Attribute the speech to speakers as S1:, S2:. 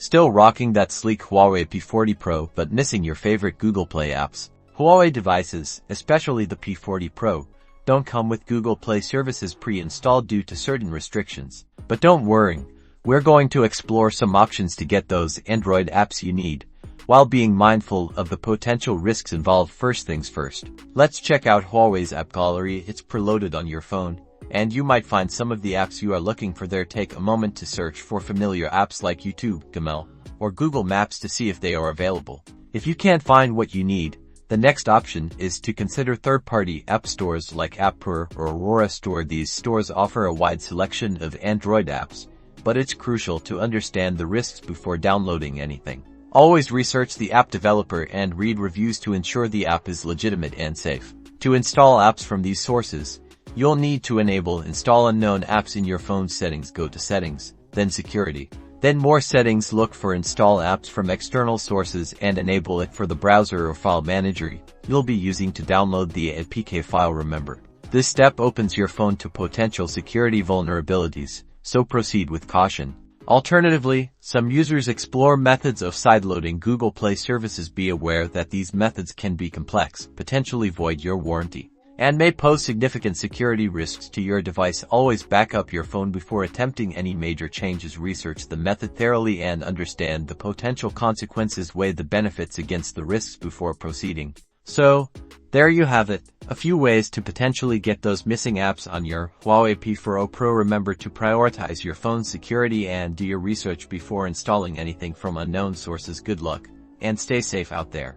S1: Still rocking that sleek Huawei P40 Pro but missing your favorite Google Play apps? Huawei devices, especially the P40 Pro, don't come with Google Play services pre-installed due to certain restrictions. But don't worry, we're going to explore some options to get those Android apps you need, while being mindful of the potential risks involved. First things first, let's check out Huawei's AppGallery. It's preloaded on your phone, and you might find some of the apps you are looking for there. Take a moment to search for familiar apps like YouTube, Gmail, or Google Maps to see if they are available. If you can't find what you need, the next option is to consider third-party app stores like AppGallery or Aurora Store. These stores offer a wide selection of Android apps, but it's crucial to understand the risks before downloading anything. Always research the app developer and read reviews to ensure the app is legitimate and safe. To install apps from these sources, you'll need to enable Install Unknown Apps in your phone's settings. Go to Settings, then Security, then More Settings. Look for Install Apps from external sources and enable it for the browser or file manager you'll be using to download the APK file. Remember, this step opens your phone to potential security vulnerabilities, so proceed with caution. Alternatively, some users explore methods of sideloading Google Play services. Be aware that these methods can be complex, potentially void your warranty, and may pose significant security risks to your device. Always back up your phone before attempting any major changes. Research the method thoroughly and understand the potential consequences. Weigh the benefits against the risks before proceeding. So, there you have it, a few ways to potentially get those missing apps on your Huawei P40 Pro. Remember to prioritize your phone's security and do your research before installing anything from unknown sources. Good luck, and stay safe out there.